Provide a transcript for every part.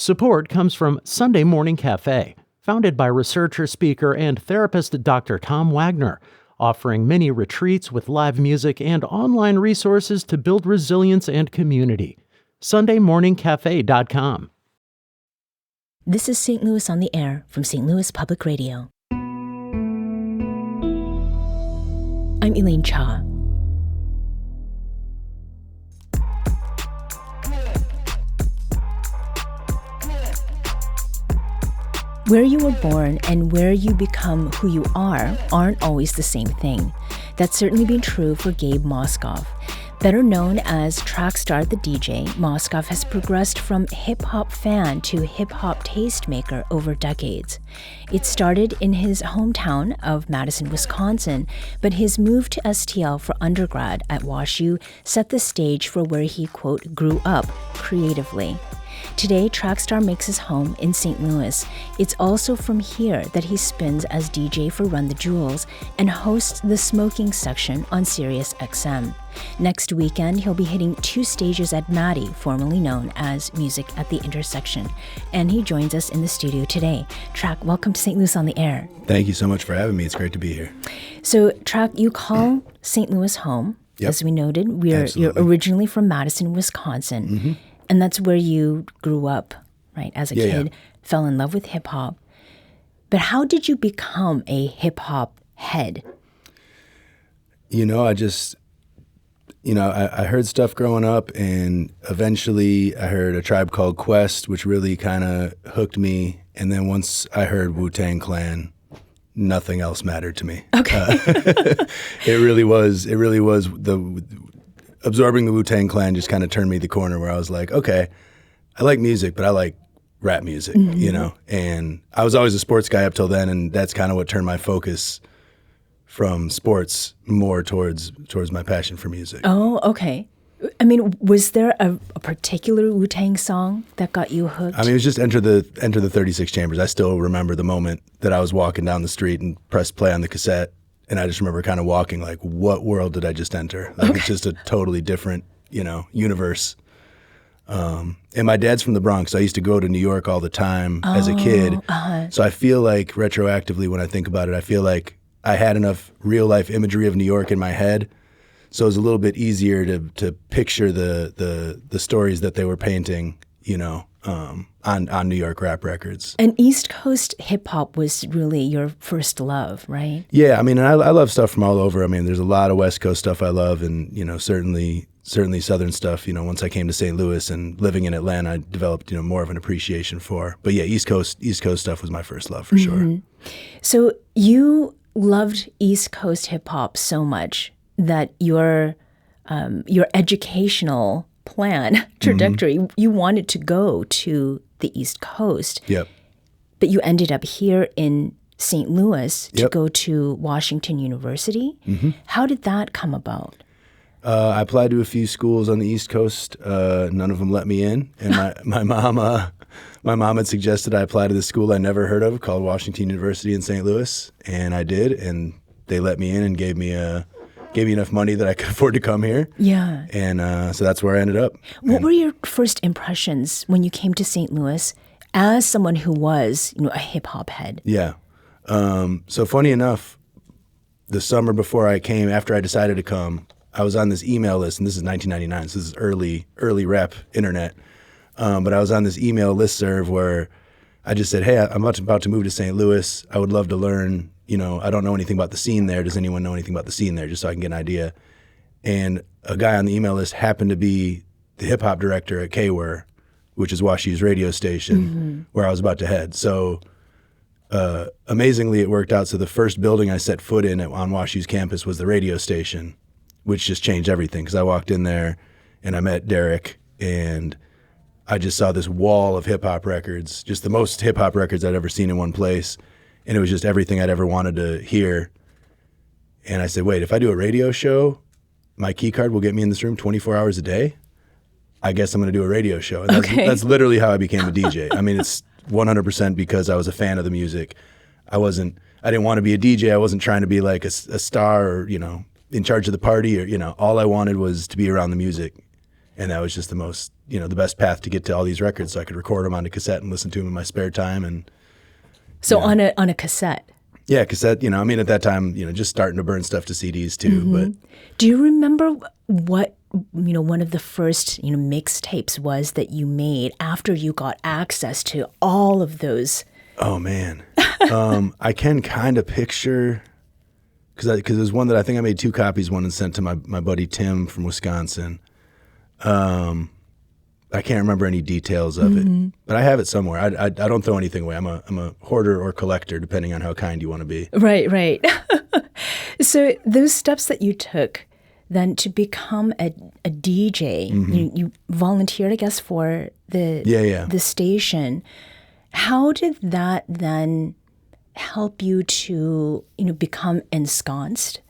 Support comes from Sunday Morning Cafe, founded by researcher, speaker, and therapist Dr. Tom Wagner, offering many retreats with live music and online resources to build resilience and community. SundayMorningCafe.com. This is St. Louis on the Air from St. Louis Public Radio. I'm Elaine Cha. Where you were born and where you become who you are aren't always the same thing. That's certainly been true for Gabe Moskoff. Better known as Trackstar the DJ, Moskoff has progressed from hip-hop fan to hip-hop tastemaker over decades. It started in his hometown of Madison, Wisconsin, but his move to STL for undergrad at WashU set the stage for where he, quote, grew up creatively. Today, Trackstar makes his home in St. Louis. It's also from here that he spins as DJ for Run the Jewels and hosts the smoking section on Sirius XM. Next weekend, he'll be hitting 2 stages at Maddie, formerly known as Music at the Intersection. And he joins us in the studio today. Track, welcome to St. Louis on the Air. Thank you so much for having me. It's great to be here. So, Track, you call St. Louis home. Yep. As we noted. You're originally from Madison, Wisconsin. Mm-hmm. And that's where you grew up, right? As a kid, fell in love with hip-hop. But how did you become a hip-hop head? I heard stuff growing up, and eventually I heard A Tribe Called Quest, which really kind of hooked me. And then once I heard Wu-Tang Clan, nothing else mattered to me. Okay. It really was absorbing the Wu-Tang Clan just kind of turned me the corner where I was like, okay, I like music, but I like rap music, And I was always a sports guy up till then, and that's kind of what turned my focus from sports more towards my passion for music. Oh, okay. I mean, was there a particular Wu-Tang song that got you hooked? I mean, it was just Enter the 36 Chambers. I still remember the moment that I was walking down the street and pressed play on the cassette. And I just remember kind of walking like, what world did I just enter? Like, It's just a totally different, universe. And my dad's from the Bronx. I used to go to New York all the time as a kid. So I feel like retroactively when I think about it, I feel like I had enough real life imagery of New York in my head. So it was a little bit easier to picture the stories that they were painting, on New York rap records. And East Coast hip hop was really your first love, right? Yeah, I mean, I love stuff from all over. I mean, there's a lot of West Coast stuff I love, and certainly Southern stuff. Once I came to St. Louis and living in Atlanta, I developed more of an appreciation for. But yeah, East Coast stuff was my first love for sure. So you loved East Coast hip hop so much that your educational trajectory, you wanted to go to the East Coast. Yep. But you ended up here in St. Louis to go to Washington University. Mm-hmm. How did that come about? I applied to a few schools on the East Coast. None of them let me in. And my mom had suggested I apply to this school I never heard of called Washington University in St. Louis. And I did. And they let me in and gave me enough money that I could afford to come here. Yeah. And so that's where I ended up. What were your first impressions when you came to St. Louis as someone who was, a hip-hop head? Yeah. So funny enough, the summer before I came, after I decided to come, I was on this email list, and this is 1999, so this is early rap internet. But I was on this email listserv where I just said, hey, I'm about to move to St. Louis. I would love to learn. I don't know anything about the scene there. Does anyone know anything about the scene there? Just so I can get an idea. And a guy on the email list happened to be the hip hop director at KWER, which is WashU's radio station, where I was about to head. So amazingly, it worked out. So the first building I set foot in on WashU's campus was the radio station, which just changed everything because I walked in there and I met Derek, and I just saw this wall of hip hop records, just the most hip hop records I'd ever seen in one place. And it was just everything I'd ever wanted to hear. And I said, wait, if I do a radio show, my key card will get me in this room 24 hours a day? I guess I'm going to do a radio show. And that's literally how I became a DJ. I mean, it's 100% because I was a fan of the music. I didn't want to be a DJ. I wasn't trying to be like a star or, in charge of the party or, all I wanted was to be around the music. And that was just the the best path to get to all these records, so I could record them on a cassette and listen to them in my spare time. And so on a cassette. Yeah, cassette. At that time, just starting to burn stuff to CDs too. But do you remember what one of the first mixtapes was that you made after you got access to all of those? Oh man, I can kind of picture, because there's one that I think I made 2 copies, one and sent to my buddy Tim from Wisconsin. I can't remember any details of it, but I have it somewhere. I don't throw anything away. I'm a hoarder or collector, depending on how kind you want to be. Right. So those steps that you took then to become a DJ, you volunteered, I guess, for the station. How did that then help you to become ensconced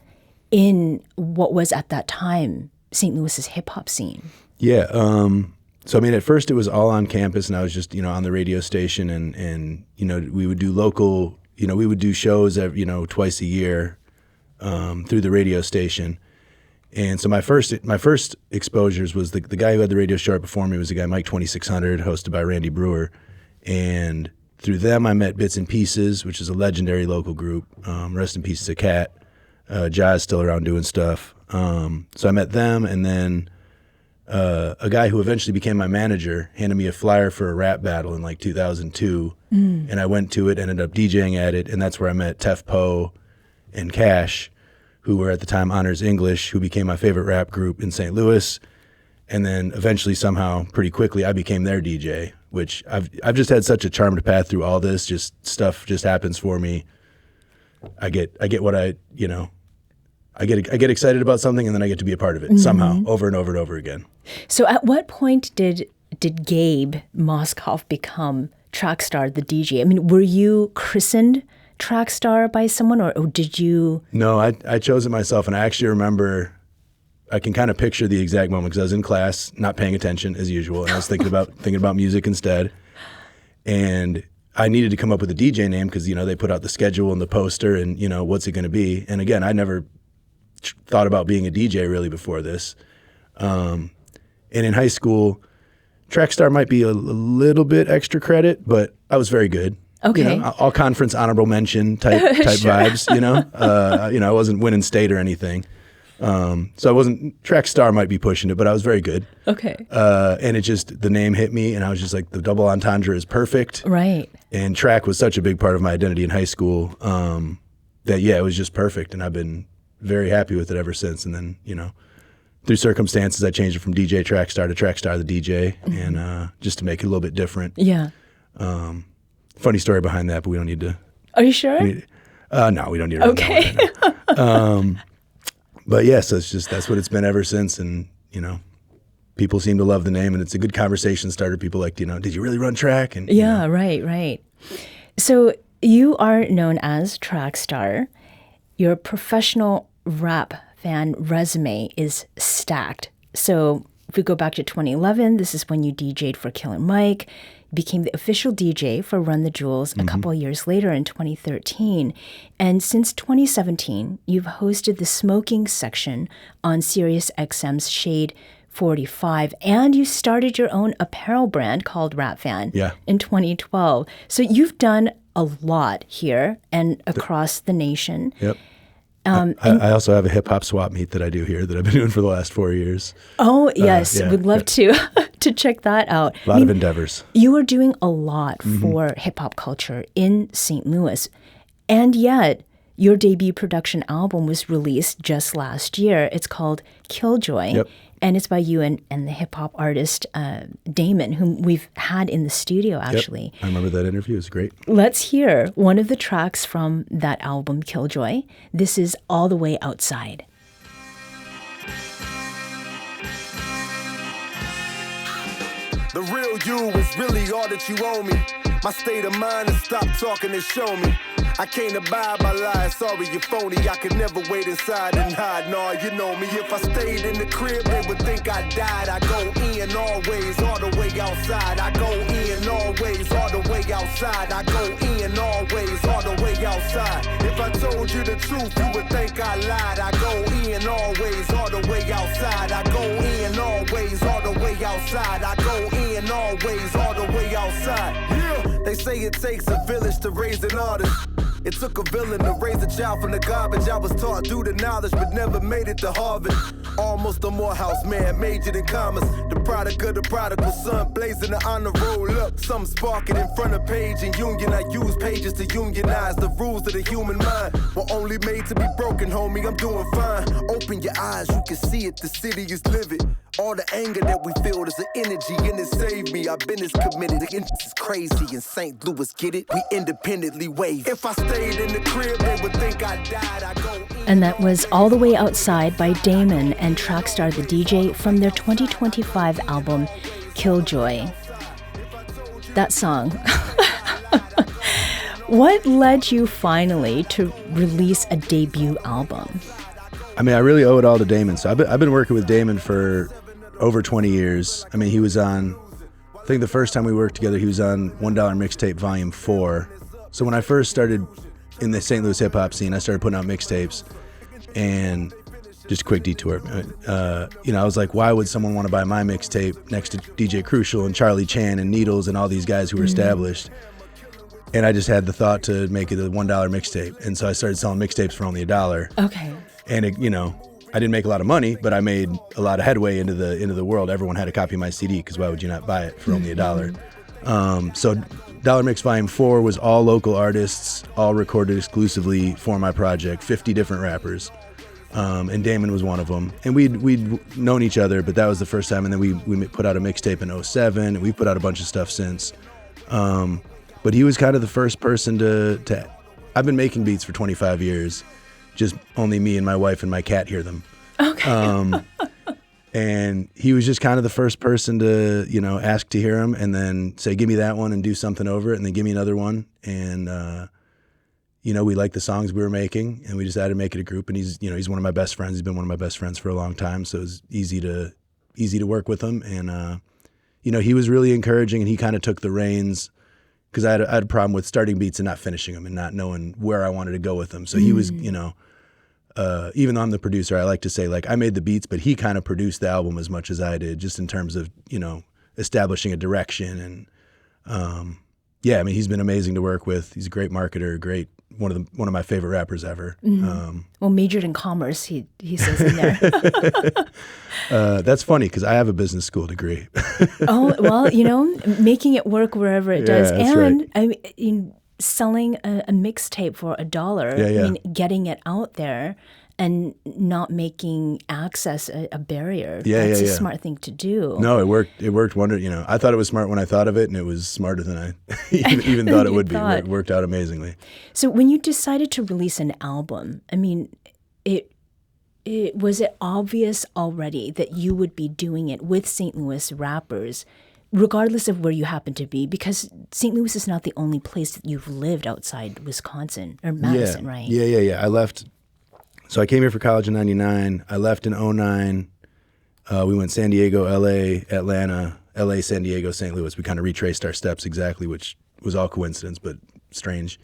in what was at that time St. Louis's hip hop scene? Yeah. So, at first it was all on campus, and I was just, on the radio station, and we would do local, we would do shows, twice a year through the radio station. And so my first exposures was the guy who had the radio show right before me was a guy, Mike 2600, hosted by Randy Brewer. And through them, I met Bits and Pieces, which is a legendary local group. Rest in peace to Cat. Jai's still around doing stuff. So I met them, and then a guy who eventually became my manager handed me a flyer for a rap battle in like 2002, and I went to it, ended up DJing at it, and that's where I met Tef Poe and Cash, who were at the time Honors English, who became my favorite rap group in St. Louis. And then eventually, somehow, pretty quickly, I became their DJ, which I've just had such a charmed path through all this. Just stuff just happens for me. I get what I get excited about something, and then I get to be a part of it somehow, over and over and over again. So at what point did Gabe Moskoff become Trackstar the DJ? Were you christened Trackstar by someone, or did you? No, I chose it myself, and I actually remember, I can kind of picture the exact moment, because I was in class, not paying attention as usual, and I was thinking about music instead, and I needed to come up with a DJ name, because they put out the schedule and the poster, and what's it going to be? And again, I never thought about being a DJ really before this. And in high school, Trackstar might be a little bit extra credit, but I was very good. Okay. All conference honorable mention type Sure. vibes, I wasn't winning state or anything. So I wasn't, Trackstar might be pushing it, but I was very good. Okay. And it just, the name hit me, and I was just like, the double entendre is perfect. Right. And track was such a big part of my identity in high school that, it was just perfect. And I've been very happy with it ever since. And then, through circumstances, I changed it from DJ Trackstar to Trackstar the DJ, and just to make it a little bit different. Yeah. Funny story behind that, but we don't need to. Are you sure? No, we don't need to. Okay. But yes, that's what it's been ever since, and people seem to love the name, and it's a good conversation starter. People like, did you really run track? And yeah, right. So you are known as Trackstar. Your professional rap fan resume is stacked. So if we go back to 2011, this is when you DJ'd for Killer Mike, became the official DJ for Run the Jewels a couple of years later in 2013. And since 2017, you've hosted the smoking section on SiriusXM's Shade 45, and you started your own apparel brand called Rap Fan in 2012. So you've done a lot here and across the nation. Yep. I also have a hip-hop swap meet that I do here that I've been doing for the last 4 years. Oh, yes. We'd love to check that out. A lot of endeavors. You are doing a lot for hip-hop culture in St. Louis. And yet, your debut production album was released just last year. It's called Killjoy. And it's by you and the hip-hop artist Damon, whom we've had in the studio, actually. I remember that interview. It was great. Let's hear one of the tracks from that album, Killjoy. This is All the Way Outside. The real you is really all that you owe me. My state of mind is stop talking and show me. I can't abide by lies, sorry you're phony. I could never wait inside and hide. Nah, you know me. If I stayed in the crib, they would think I died. I go in always, all the way outside. I go in always, all the way outside. outside. I go in always, all the way outside. If I told you the truth, you would think I lied. I go in always, all the way outside. I go in always, all the way outside. I go in always, all the way outside. Yeah. They say it takes a village to raise an artist. It took a villain to raise a child from the garbage. I was taught through the knowledge, but never made it to Harvard. Almost a Morehouse man, majored in commerce. The product of the prodigal son, blazing the honor roll up. Some sparking in front of Page and Union. I use pages to unionize. The rules of the human mind were only made to be broken, homie. I'm doing fine. Open your eyes, you can see it. The city is livid. All the anger that we feel is an energy, and it saved me. I've been as committed. This is crazy in St. Louis, get it? We independently wave. If I stayed in the crib, they would think I died. I go in. And that was All the Way Outside by Damon and Trackstar the DJ from their 2025 album, Killjoy. That song. What led you finally to release a debut album? I mean, I really owe it all to Damon. So I've been working with Damon for over 20 years. I mean, he was on, I think the first time we worked together, he was on $1 Mixtape Volume 4. So when I first started in the St. Louis hip hop scene, I started putting out mixtapes. And just a quick detour. I was like, why would someone want to buy my mixtape next to DJ Crucial and Charlie Chan and Needles and all these guys who were established? And I just had the thought to make it a $1 mixtape. And so I started selling mixtapes for only $1. Okay. And it, I didn't make a lot of money, but I made a lot of headway into the world. Everyone had a copy of my CD because why would you not buy it for only $1? So Dollar Mix Volume 4 was all local artists, all recorded exclusively for my project, 50 different rappers. And Damon was one of them. And we'd known each other, but that was the first time. And then we put out a mixtape in 2007, and we put out a bunch of stuff since. But he was kind of the first person to I've been making beats for 25 years. Just only me and my wife and my cat hear them. Okay. And he was just kind of the first person to, ask to hear him and then say, give me that one and do something over it, and then give me another one. And, we liked the songs we were making, and we decided to make it a group. And he's one of my best friends. He's been one of my best friends for a long time. So it was easy to work with him. And, he was really encouraging, and he kind of took the reins because I had a problem with starting beats and not finishing them and not knowing where I wanted to go with them. So he was, even though I'm the producer, I like to say, like, I made the beats, but he kind of produced the album as much as I did, just in terms of, establishing a direction. And he's been amazing to work with. He's a great marketer, one of my favorite rappers ever. Well, majored in commerce, he says in there. That's funny because I have a business school degree. Oh, well, making it work wherever it does. That's and right. I mean, selling a mixtape for $1, Yeah. I mean, getting it out there and not making access a barrier. That's a smart thing to do. No, it worked. It worked wonder. I thought it was smart when I thought of it, and it was smarter than I even thought it would be. It worked out amazingly. So when you decided to release an album, I mean, was it obvious already that you would be doing it with St. Louis rappers, regardless of where you happen to be? Because St. Louis is not the only place that you've lived outside Wisconsin or Madison, right? Yeah. I left. So I came here for college in 99. I left in 2009. We went San Diego, LA, Atlanta, LA, San Diego, St. Louis. We kind of retraced our steps exactly, which was all coincidence, but strange.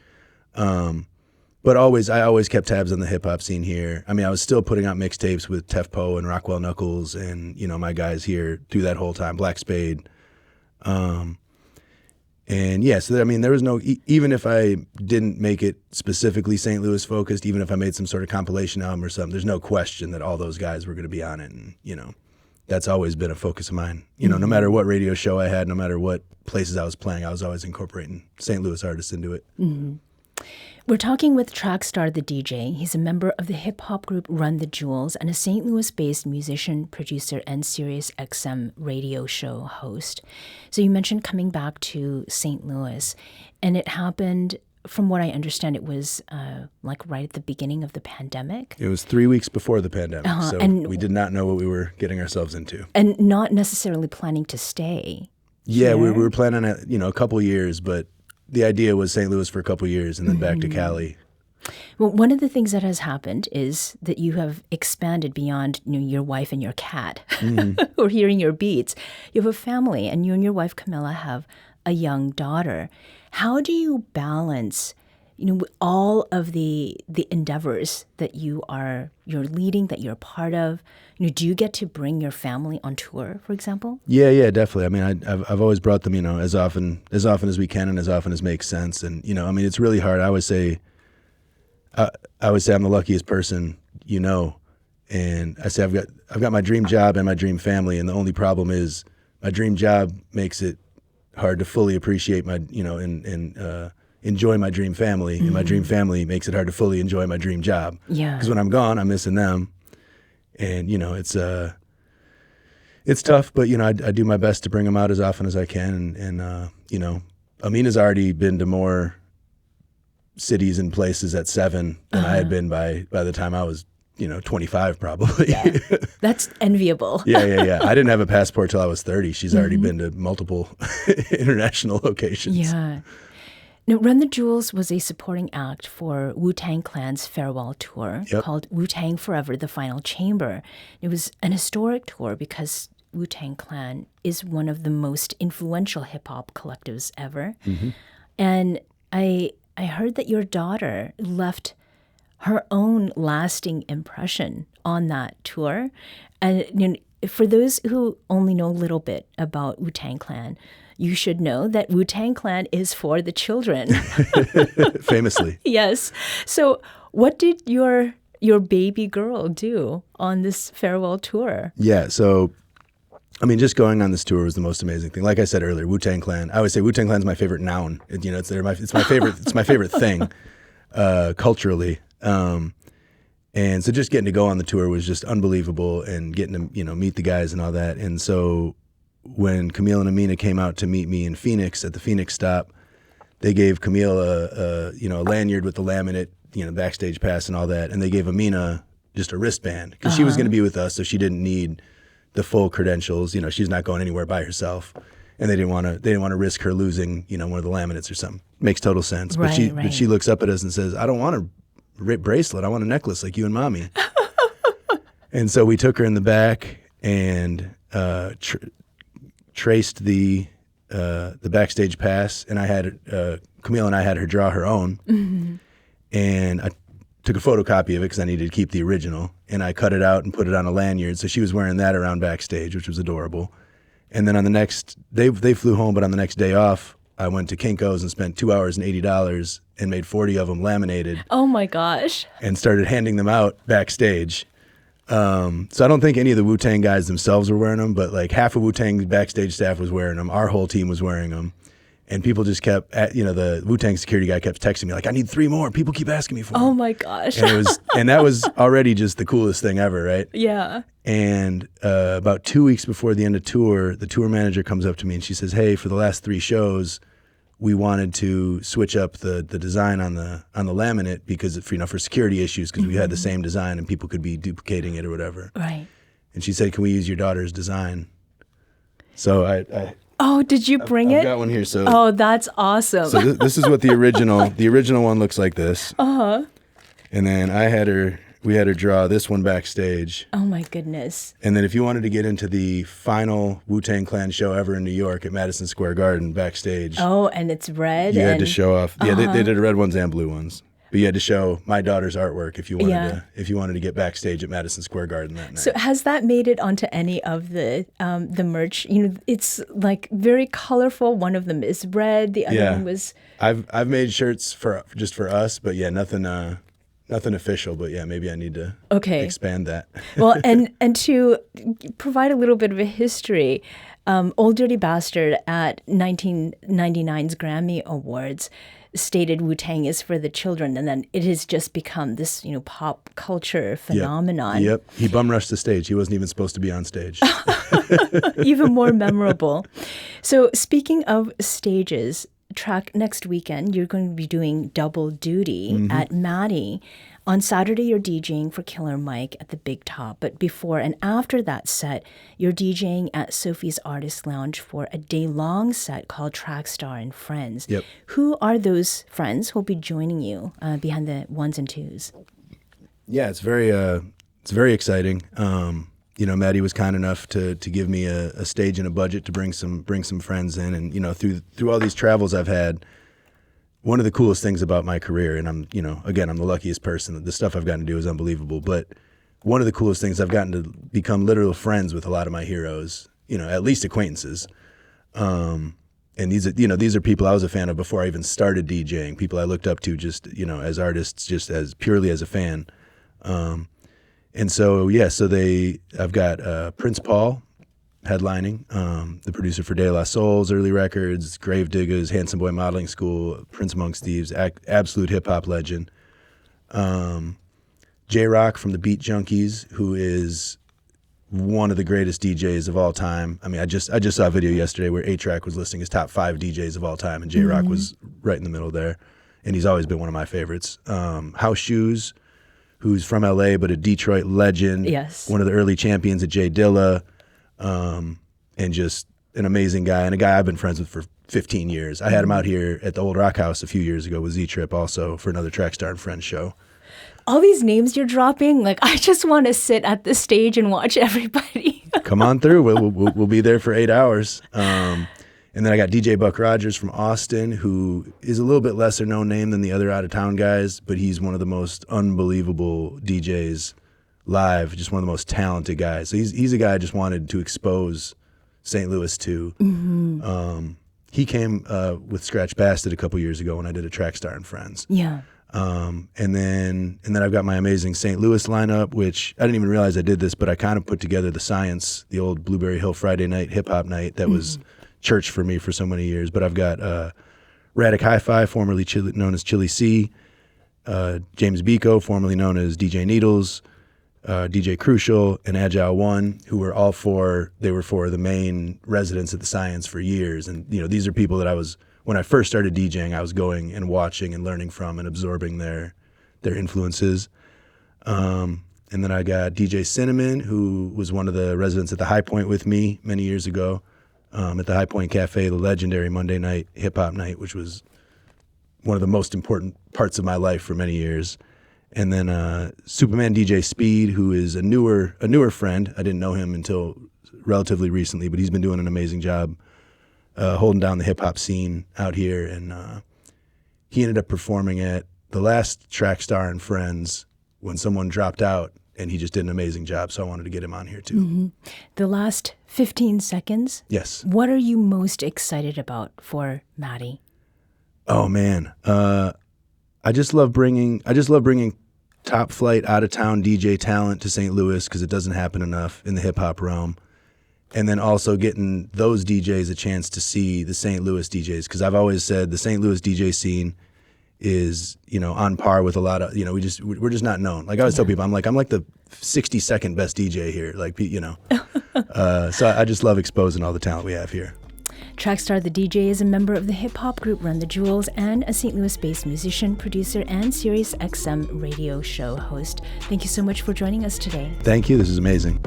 But I always kept tabs on the hip hop scene here. I mean, I was still putting out mixtapes with Tef Poe and Rockwell Knuckles and, my guys here through that whole time, Black Spade. So there was no, even if I didn't make it specifically St. Louis focused, even if I made some sort of compilation album or something, there's no question that all those guys were going to be on it. And, that's always been a focus of mine. No matter what radio show I had, no matter what places I was playing, I was always incorporating St. Louis artists into it. Mm-hmm. We're talking with Trackstar the DJ. He's a member of the hip-hop group Run the Jewels and a St. Louis-based musician, producer, and Sirius XM radio show host. So you mentioned coming back to St. Louis, and it happened, from what I understand, it was right at the beginning of the pandemic. It was 3 weeks before the pandemic, so we did not know what we were getting ourselves into. And not necessarily planning to stay. Yeah, we were planning on a couple years, but the idea was St. Louis for a couple years and then back to Cali. Well, one of the things that has happened is that you have expanded beyond your wife and your cat who are hearing your beats. You have a family, and you and your wife, Camilla, have a young daughter. How do you balance, all of the endeavors that you're leading, that you're a part of? Do you get to bring your family on tour, for example? Yeah, definitely. I mean, I've always brought them, as often as we can and as often as makes sense. And I mean, it's really hard. I always say I'm the luckiest person, and I say I've got my dream job and my dream family, and the only problem is my dream job makes it hard to fully appreciate my, and enjoy my dream family, and my dream family makes it hard to fully enjoy my dream job. Yeah. Because when I'm gone, I'm missing them, and it's tough, but I do my best to bring them out as often as I can, and Amina's already been to more cities and places at 7 than I had been by the time I was 25 probably. Yeah. That's enviable. Yeah. I didn't have a passport till I was 30. She's already been to multiple international locations. Yeah. Now, Run the Jewels was a supporting act for Wu-Tang Clan's farewell tour called Wu-Tang Forever, The Final Chamber. It was an historic tour because Wu-Tang Clan is one of the most influential hip-hop collectives ever. Mm-hmm. And I heard that your daughter left her own lasting impression on that tour. And for those who only know a little bit about Wu-Tang Clan, you should know that Wu-Tang Clan is for the children. Famously. Yes. So what did your baby girl do on this farewell tour? Yeah, so I mean, just going on this tour was the most amazing thing. Like I said earlier, Wu-Tang Clan. I would say Wu-Tang Clan is my favorite noun. It's my favorite. It's my favorite thing, culturally. And so just getting to go on the tour was just unbelievable, and getting to meet the guys and all that. And so when Camille and Amina came out to meet me in Phoenix at the Phoenix stop, they gave Camille a lanyard with the laminate, backstage pass and all that, and they gave Amina just a wristband because she was going to be with us, so she didn't need the full credentials. She's not going anywhere by herself, and they didn't want to risk her losing, one of the laminates or something. Makes total sense. Right, but she looks up at us and says, "I don't want a bracelet. I want a necklace like you and Mommy." And so we took her in the back and traced the backstage pass, and I had Camille and I had her draw her own, and I took a photocopy of it because I needed to keep the original, and I cut it out and put it on a lanyard. So she was wearing that around backstage, which was adorable. And then on the next, they flew home, but on the next day off, I went to Kinko's and spent $2 and $80 and made 40 of them laminated. Oh my gosh. And started handing them out backstage. So I don't think any of the Wu-Tang guys themselves were wearing them, but like half of Wu-Tang's backstage staff was wearing them. Our whole team was wearing them. And people just kept, the Wu-Tang security guy kept texting me like, "I need 3 more. People keep asking me for them." Oh my gosh. And that was already just the coolest thing ever, right? Yeah. And about 2 weeks before the end of tour, the tour manager comes up to me and she says, "Hey, for the last 3 shows, we wanted to switch up the design on the laminate because for security issues, because we had the same design and people could be duplicating it or whatever." Right. And she said, "Can we use your daughter's design?" So I Oh, did you bring it? I've got one here. So oh, that's awesome. So this is what the original one looks like. This. And then we had her draw this one backstage. Oh my goodness. And then if you wanted to get into the final Wu-Tang Clan show ever in New York at Madison Square Garden backstage. Oh, and it's red. You had to show off. Yeah, they did red ones and blue ones. But you had to show my daughter's artwork if you wanted to get backstage at Madison Square Garden that night. So has that made it onto any of the merch? It's like very colorful. One of them is red. The other one was. I've made shirts for us, but nothing official. But maybe I need to expand that. Well, and to provide a little bit of a history, Old Dirty Bastard at 1999's Grammy Awards stated Wu-Tang is for the children, and then it has just become this, pop culture phenomenon. Yep. He bum rushed the stage. He wasn't even supposed to be on stage. Even more memorable. So speaking of stages, next weekend, you're going to be doing double duty at Maddie. On Saturday, you're DJing for Killer Mike at the Big Top, but before and after that set, you're DJing at Sophie's Artist Lounge for a day-long set called Trackstar and Friends. Yep. Who are those friends who will be joining you behind the ones and twos? Yeah, it's very exciting. Maddie was kind enough to give me a stage and a budget to bring some friends in, and through all these travels I've had, one of the coolest things about my career, and I'm the luckiest person. The stuff I've gotten to do is unbelievable, but one of the coolest things, I've gotten to become literal friends with a lot of my heroes, at least acquaintances. And these are people I was a fan of before I even started DJing, people I looked up to just, as artists, just as purely as a fan. And so I've got Prince Paul headlining, the producer for De La Soul's early records, Grave Diggers, Handsome Boy Modeling School, Prince Amongst Thieves, absolute hip hop legend. J-Rock from the Beat Junkies, who is one of the greatest DJs of all time. I mean, I just saw a video yesterday where A-Track was listing his top 5 DJs of all time, and J-Rock was right in the middle there, and he's always been one of my favorites. House Shoes, who's from LA but a Detroit legend, yes, one of the early champions at J Dilla, and just an amazing guy, and a guy I've been friends with for 15 years. I had him out here at the Old Rock House a few years ago with Z-Trip, also for another Trackstar and Friends show. All these names you're dropping, like, I just want to sit at the stage and watch everybody. Come on through. We'll be there for 8 hours. And then I got DJ Buck Rogers from Austin, who is a little bit lesser known name than the other out-of-town guys, but he's one of the most unbelievable DJs live, just one of the most talented guys. So he's a guy I just wanted to expose St. Louis to. Mm-hmm. He came with Scratch Bastard a couple years ago when I did a Trackstar and Friends. Yeah. And then I've got my amazing St. Louis lineup, which I didn't even realize I did this, but I kind of put together the Science, the old Blueberry Hill Friday night hip hop night that was church for me for so many years. But I've got Radic Hi-Fi, formerly known as Chili C, James Biko, formerly known as DJ Needles, DJ Crucial, and Agile One, who were all four the main residents at the Science for years. And these are people that when I first started DJing, I was going and watching and learning from and absorbing their influences. And then I got DJ Cinnamon, who was one of the residents at the High Point with me many years ago, at the High Point Cafe, the legendary Monday night hip hop night, which was one of the most important parts of my life for many years. And then Superman DJ Speed, who is a newer friend. I didn't know him until relatively recently, but he's been doing an amazing job holding down the hip hop scene out here. And he ended up performing at the last Trackstar and Friends when someone dropped out, and he just did an amazing job. So I wanted to get him on here too. Mm-hmm. The last 15 seconds. Yes. What are you most excited about for Maddie? Oh man, I just love bringing top flight out of town DJ talent to St. Louis, because it doesn't happen enough in the hip hop realm. And then also getting those DJs a chance to see the St. Louis DJs, because I've always said the St. Louis DJ scene is, on par with a lot of, we're just not known. Like I always tell people, I'm like the 62nd best DJ here. Like, so I just love exposing all the talent we have here. Trackstar the DJ is a member of the hip-hop group Run the Jewels and a St. Louis-based musician, producer, and Sirius XM radio show host. Thank you so much for joining us today. Thank you. This is amazing.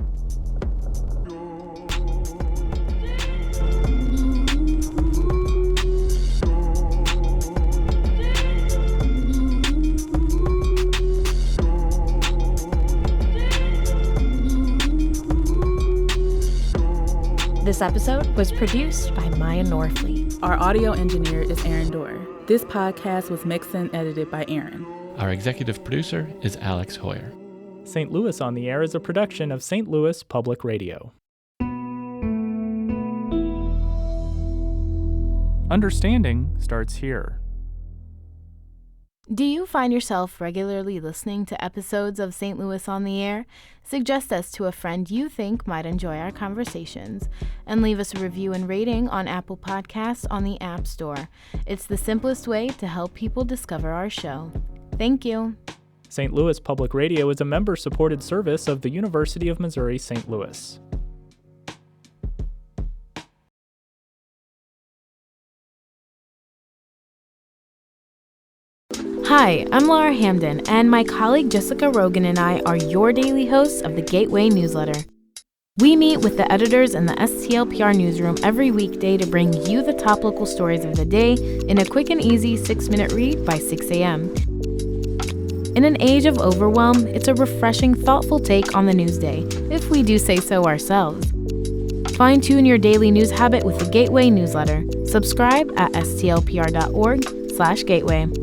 This episode was produced by Maya Norfleet. Our audio engineer is Aaron Dorr. This podcast was mixed and edited by Aaron. Our executive producer is Alex Hoyer. St. Louis on the Air is a production of St. Louis Public Radio. Understanding starts here. Do you find yourself regularly listening to episodes of St. Louis on the Air? Suggest us to a friend you think might enjoy our conversations, and leave us a review and rating on Apple Podcasts on the App Store. It's the simplest way to help people discover our show. Thank you. St. Louis Public Radio is a member-supported service of the University of Missouri St. Louis. Hi, I'm Laura Hamden, and my colleague Jessica Rogan and I are your daily hosts of the Gateway newsletter. We meet with the editors in the STLPR newsroom every weekday to bring you the top local stories of the day in a quick and easy 6-minute read by 6 a.m. In an age of overwhelm, it's a refreshing, thoughtful take on the news day, if we do say so ourselves. Fine-tune your daily news habit with the Gateway newsletter. Subscribe at stlpr.org/gateway.